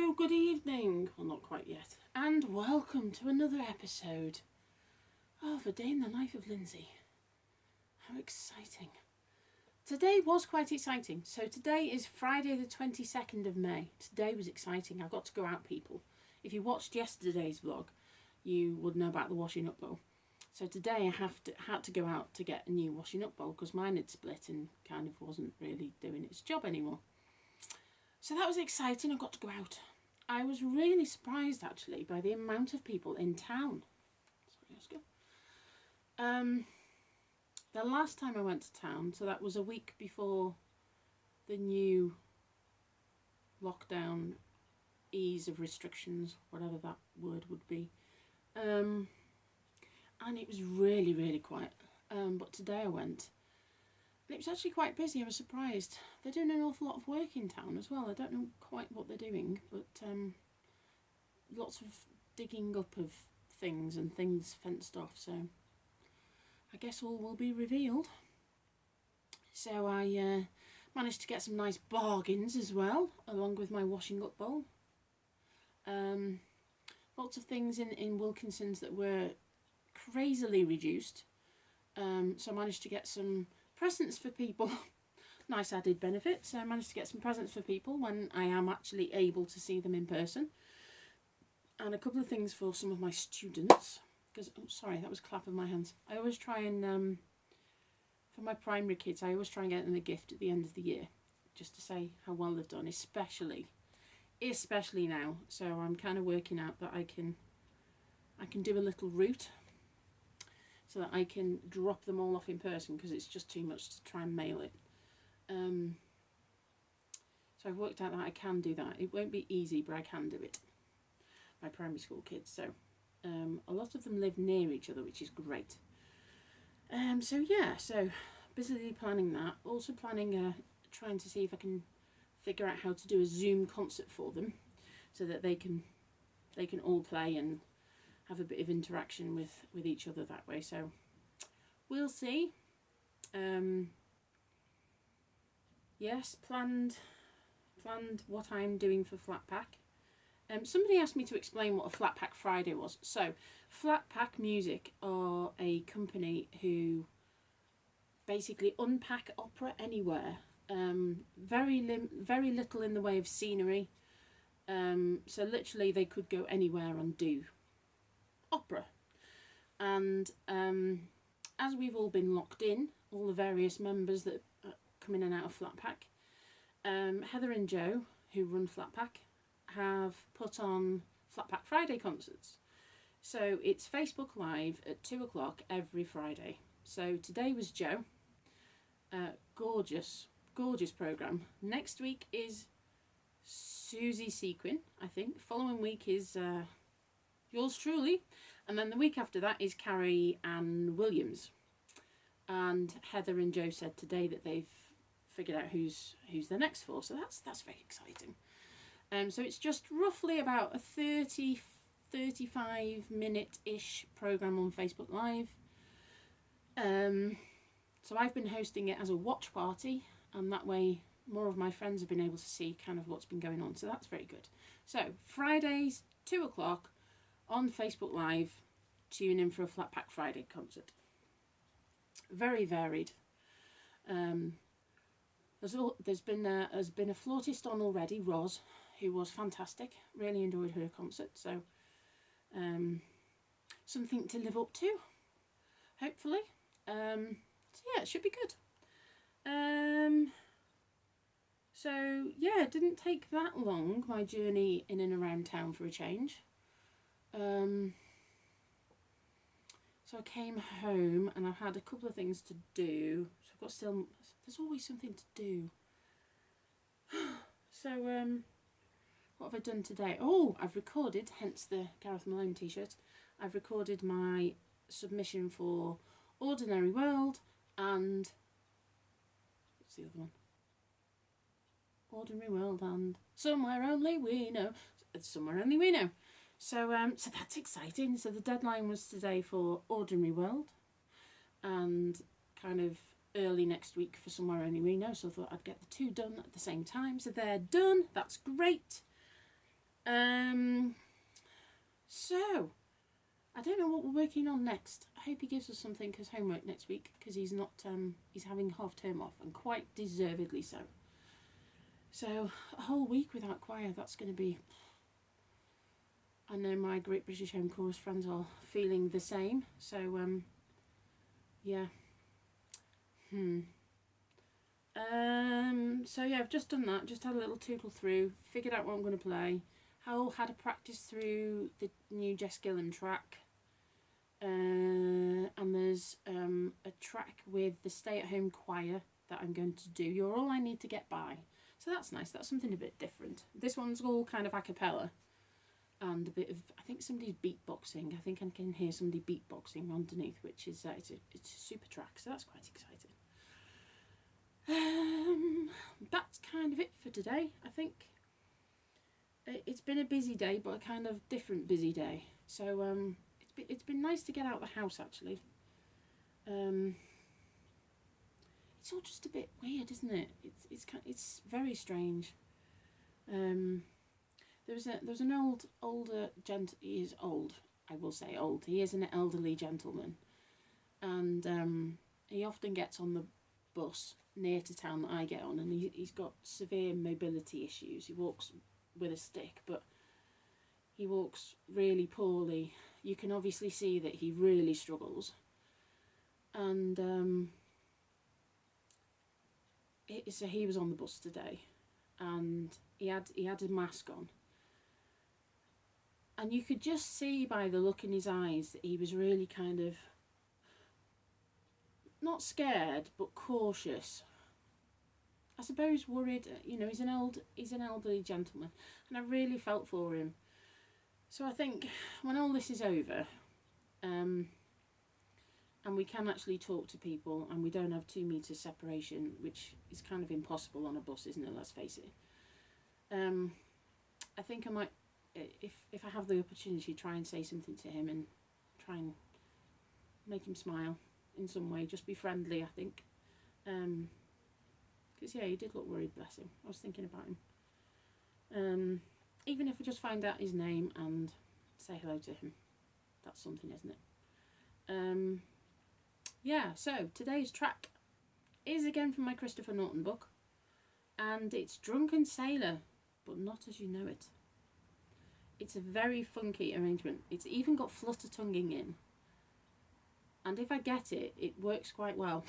Hello, good evening. Well, not quite yet. And welcome to another episode of A Day in the Life of Lindsay. How exciting. Today was quite exciting. So today is Friday the 22nd of May. Today was exciting. I got to go out, people. If you watched yesterday's vlog, you would know about the washing up bowl. So today I had to go out to get a new washing up bowl because mine had split and kind of wasn't really doing its job anymore. So that was exciting. I got to go out. I was really surprised actually by the amount of people in town. Sorry, Oscar. The last time I went to town, so that was a week before the new lockdown ease of restrictions, whatever that word would be. And it was really, really quiet. But today I went. It was actually quite busy. I was surprised. They're doing an awful lot of work in town as well. I don't know quite what they're doing, but lots of digging up of things and things fenced off. So I guess all will be revealed. So I managed to get some nice bargains as well, along with my washing up bowl. Lots of things in Wilkinson's that were crazily reduced. So I managed to get some presents for people. Nice added benefit. So I managed to get some presents for people when I am actually able to see them in person. And a couple of things for some of my students. Because, oh, sorry, that was a clap of my hands. I always try and, for my primary kids, I always try and get them a gift at the end of the year. Just to say how well they've done, especially now. So I'm kind of working out that I can do a little route so that I can drop them all off in person because it's just too much to try and mail it. So I've worked out that I can do that. It won't be easy, but I can do it. My primary school kids. So a lot of them live near each other, which is great. So busily planning that. Also planning, trying to see if I can figure out how to do a Zoom concert for them so that they can all play and have a bit of interaction with each other that way. So we'll see. Yes, planned what I'm doing for Flat Pack. Somebody asked me to explain what a Flat Pack Friday was. So Flat Pack Music are a company who basically unpack opera anywhere. Very little in the way of scenery. So literally they could go anywhere and do opera. And as we've all been locked in, all the various members that come in and out of Flat Pack, Heather and Joe, who run Flat Pack, have put on Flat Pack Friday concerts. So it's Facebook Live at 2 o'clock every Friday. So today was Joe. Gorgeous programme. Next week is Susie Sequin, I think. Following week is yours truly. And then the week after that is Carrie Ann Williams. And Heather and Joe said today that they've figured out who's the next for. So that's very exciting. So it's just roughly about a 35 minute-ish programme on Facebook Live. So I've been hosting it as a watch party, and that way more of my friends have been able to see kind of what's been going on. So that's very good. So Fridays, 2 o'clock on Facebook Live, tune in for a Flat Pack Friday concert. Very varied. There's been a flautist on already, Roz, who was fantastic. Really enjoyed her concert. So something to live up to, hopefully. So yeah, it should be good. So yeah, it didn't take that long, my journey in and around town for a change. So I came home and I've had a couple of things to do. So there's always something to do. So what have I done today? Oh, I've recorded, hence the Gareth Malone t-shirt. I've recorded my submission for Ordinary World and what's the other one? Ordinary World and Somewhere Only We Know. Somewhere Only We Know. So that's exciting. So the deadline was today for Ordinary World and kind of early next week for Somewhere Only We Know. So I thought I'd get the two done at the same time. So they're done. That's great. So I don't know what we're working on next. I hope he gives us something as homework next week, because he's not he's having half term off, and quite deservedly so. So a whole week without choir, that's going to be... I know my Great British Home Chorus friends are feeling the same. So yeah. So yeah, I've just done that. Just had a little tootle through, figured out what I'm going to play. Had a practice through the new Jess Gillam track. And there's a track with the stay-at-home choir that I'm going to do. You're All I Need to Get By. So that's nice. That's something a bit different. This one's all kind of a cappella. And a bit of, I think somebody's beatboxing. I think I can hear somebody beatboxing underneath, which is, it's a super track. So that's quite exciting. That's kind of it for today, I think. It's been a busy day, but a kind of different busy day. So it's been nice to get out of the house, actually. It's all just a bit weird, isn't it? It's very strange. There was an older gent. He is old, I will say old. He is an elderly gentleman, and he often gets on the bus near to town that I get on, and he's got severe mobility issues. He walks with a stick, but he walks really poorly. You can obviously see that he really struggles, and so he was on the bus today, and he had a mask on, and you could just see by the look in his eyes that he was really kind of not scared but cautious. I suppose worried. You know, he's an elderly gentleman, and I really felt for him. So I think when all this is over, and we can actually talk to people, and we don't have 2 meters separation, which is kind of impossible on a bus, isn't it? Let's face it. I think I might, if I have the opportunity, try and say something to him and try and make him smile in some way. Just be friendly, I think. Because yeah, he did look worried, bless him. I was thinking about him. Even if I just find out his name and say hello to him, that's something, isn't it? Yeah, so today's track is again from my Christopher Norton book, and it's Drunken Sailor, but not as you know it. It's a very funky arrangement. It's even got flutter tonguing in, and if I get it, it works quite well.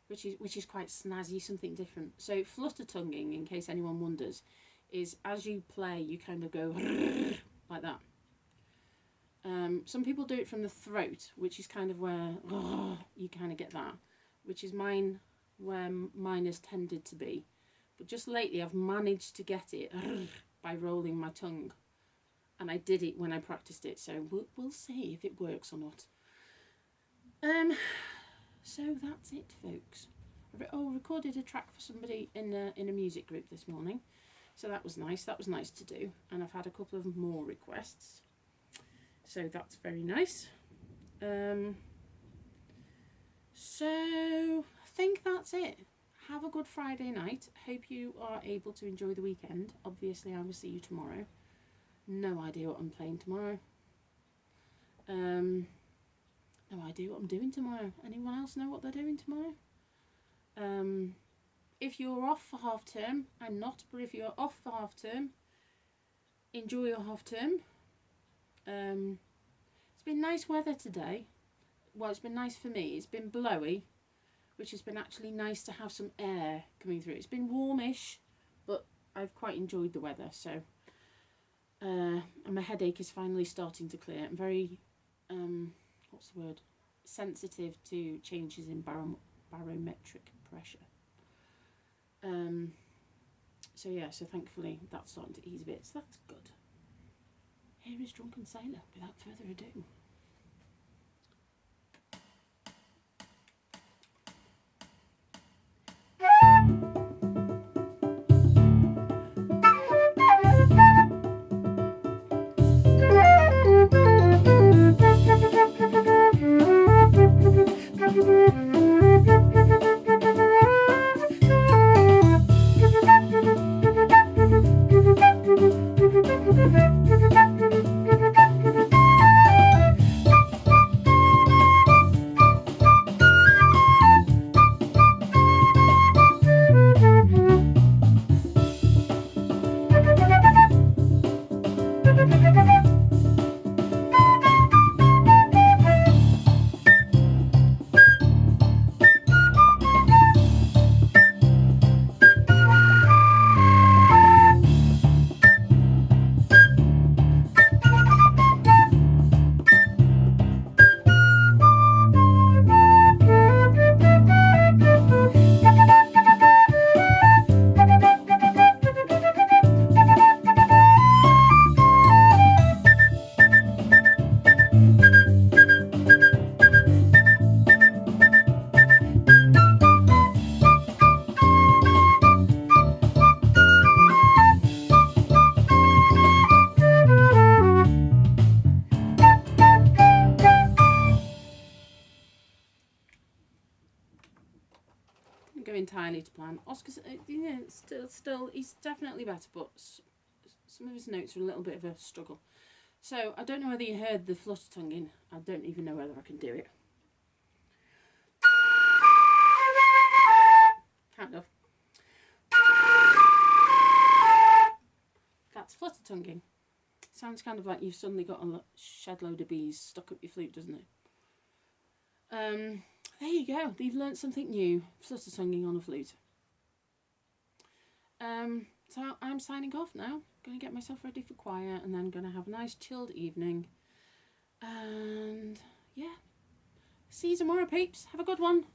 Which is quite snazzy, something different. So flutter tonguing, in case anyone wonders, is as you play, you kind of go like that. Some people do it from the throat, which is kind of where you kind of get that, which is where mine has tended to be. But just lately I've managed to get it by rolling my tongue. And I did it when I practiced it, so we'll see if it works or not. So that's it, folks. I recorded a track for somebody in a music group this morning, so that was nice. That was nice to do, and I've had a couple of more requests, so that's very nice. So I think that's it. Have a good Friday night. Hope you are able to enjoy the weekend. Obviously, I will see you tomorrow. No idea what I'm playing tomorrow. No idea what I'm doing tomorrow. Anyone else know what they're doing tomorrow? If you're off for half term, I'm not, but if you're off for half term, enjoy your half term. It's been nice weather today. Well, it's been nice for me. It's been blowy, which has been actually nice to have some air coming through. It's been warmish, but I've quite enjoyed the weather. So, and my headache is finally starting to clear. I'm very, what's the word? Sensitive to changes in barometric pressure. So yeah, so thankfully that's starting to ease a bit. So that's good. Here is Drunken Sailor without further ado. entirely to plan. Oscar's, still, he's definitely better, but some of his notes are a little bit of a struggle. So I don't know whether you heard the flutter tonguing. I don't even know whether I can do it. Kind of. That's flutter tonguing. Sounds kind of like you've suddenly got a shed load of bees stuck up your flute, doesn't it? There you go. You've learnt something new. Flutter tonguing on a flute. So I'm signing off now. Going to get myself ready for choir and then going to have a nice chilled evening. And yeah. See you tomorrow, peeps. Have a good one.